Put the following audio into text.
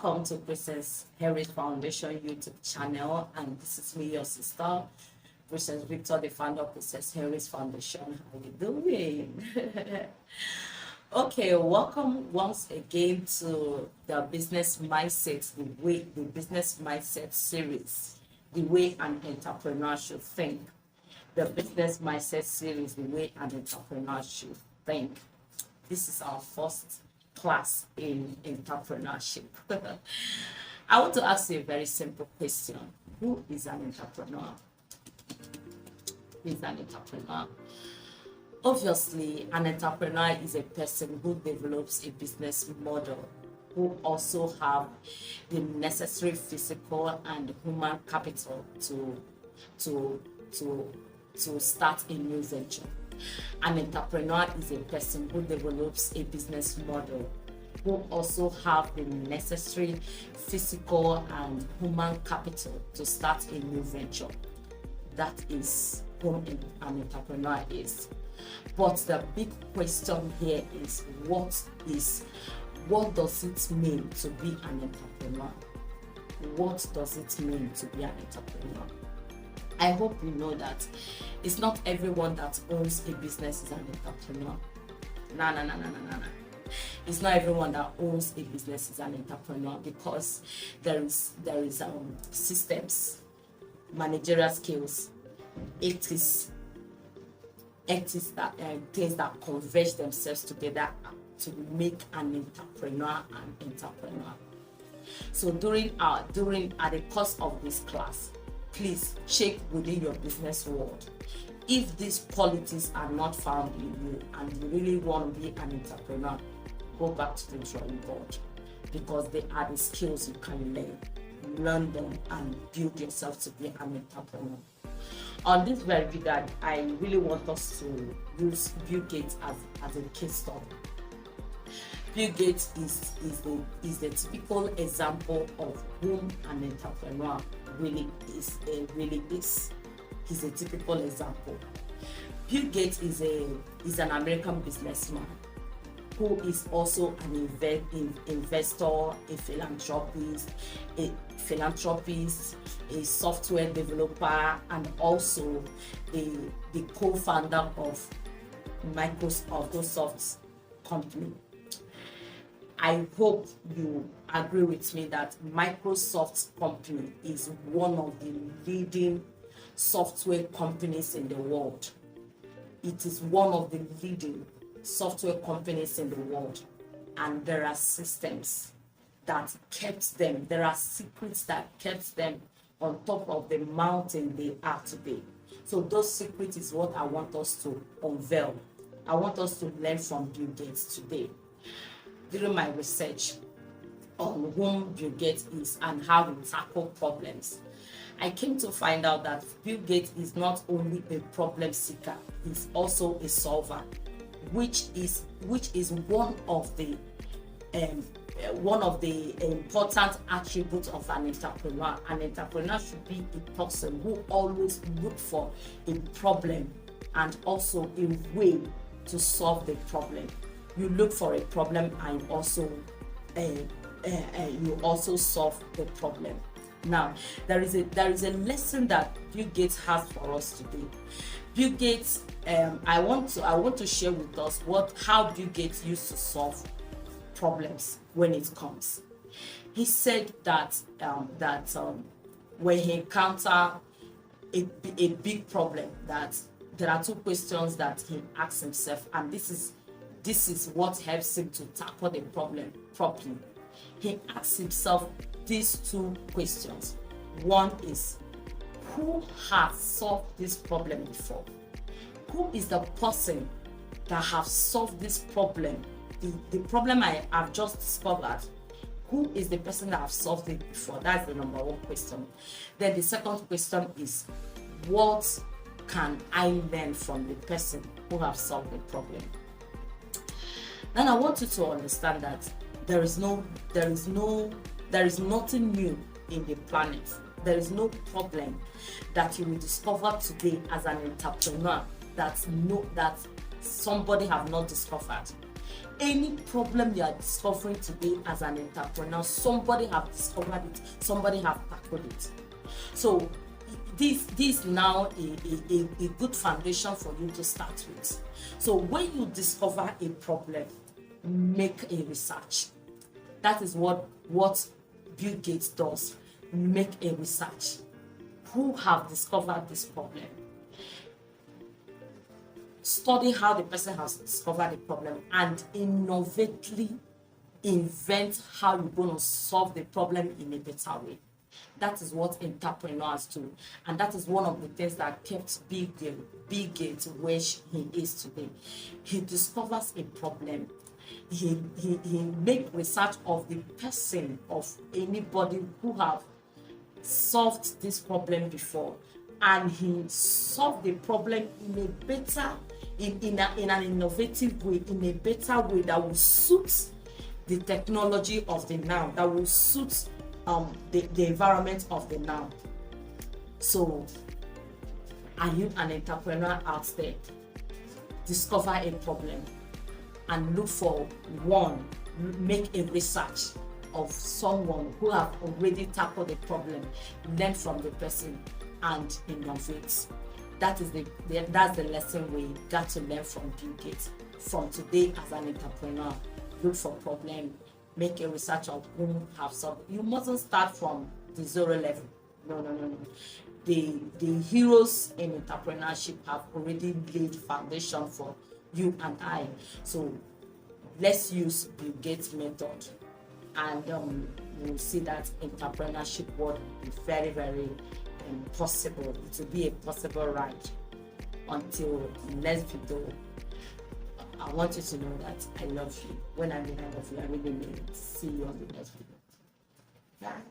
Welcome to Princess Harris Foundation YouTube channel, and this is me, your sister, Princess Victor, the founder of Princess Harris Foundation. How you doing? Okay, welcome once again to the business mindset, the business mindset series, the way an entrepreneur should think. The business mindset series, the way an entrepreneur should think. This is our first class in entrepreneurship. I want to ask you a very simple question. Who is an entrepreneur? Who is an entrepreneur? Obviously, an entrepreneur is a person who develops a business model, who also have the necessary physical and human capital to start a new venture. An entrepreneur is a person who develops a business model, who also have the necessary physical and human capital to start a new venture. That is who an entrepreneur is. But the big question here is what does it mean to be an entrepreneur? What does it mean to be an entrepreneur? I hope you know that it's not everyone that owns a business is an entrepreneur. No. It's not everyone that owns a business is an entrepreneur, because there is systems, managerial skills, ethics that things that converge themselves together to make an entrepreneur an entrepreneur. So during at the course of this class, please check within your business world. If these qualities are not found in you and you really want to be an entrepreneur, go back to the drawing board, because they are the skills you can learn them and build yourself to be an entrepreneur. On this very video, I really want us to use Bill Gates as a case study. Bill Gates is the typical example of whom an entrepreneur really is. He's a typical example. Bill Gates is an American businessman who is also an investor, a philanthropist, a software developer, and also the co-founder of Microsoft's company. I hope you agree with me that Microsoft's company is one of the leading software companies in the world. It is one of the leading software companies in the world, and there are systems that kept them, there are secrets that kept them on top of the mountain they are today. So those secrets is what I want us to unveil. I want us to learn from Bill Gates today. During my research on whom Bill Gates is and how he tackles problems, I came to find out that Bill Gates is not only a problem seeker, he's also a solver, which is one of the important attributes of an entrepreneur. An entrepreneur should be a person who always look for a problem and also a way to solve the problem. You look for a problem and you also solve the problem. Now, there is a lesson that Bill Gates has for us today. Bill Gates, I want to share with us how Bill Gates used to solve problems when it comes. He said that when he encountered a big problem, that there are two questions that he asks himself, and this is what helps him to tackle the problem properly. He asks himself these two questions. One is, who has solved this problem before? Who is the person that has solved this problem? The problem I have just discovered, who is the person that has solved it before? That's the number one question. Then the second question is, what can I learn from the person who has solved the problem? Then I want you to understand that there is nothing new in the planet. There is no problem that you will discover today as an entrepreneur that somebody have not discovered. Any problem you are discovering today as an entrepreneur, somebody have discovered it, somebody have tackled it. So this now a good foundation for you to start with. So when you discover a problem, make a research. That is what Bill Gates does. Make a research. Who have discovered this problem? Study how the person has discovered the problem and innovatively invent how you're going to solve the problem in a better way. That is what entrepreneurs do, and that is one of the things that kept Bill Gates where he is today. He discovers a problem. He make research of the person, of anybody who have solved this problem before, and he solved the problem in a better, in an innovative way, in a better way that will suit the technology of the now, that will suit the environment of the now. So are you an entrepreneur out there? Discover a problem and look for one, make a research of someone who have already tackled the problem, learn from the person and innovate. That's the lesson we got to learn from Bill Gates. From today as an entrepreneur, look for problem, make a research of whom have solved. You mustn't start from the zero level. No. The heroes in entrepreneurship have already laid foundation for you and I. So let's use Bill Gates method, and you'll see that entrepreneurship will be very, very possible. It will be a possible ride. Until next video, I want you to know that I love you. When I mean I love you, I really mean it. See you on the next video. Bye.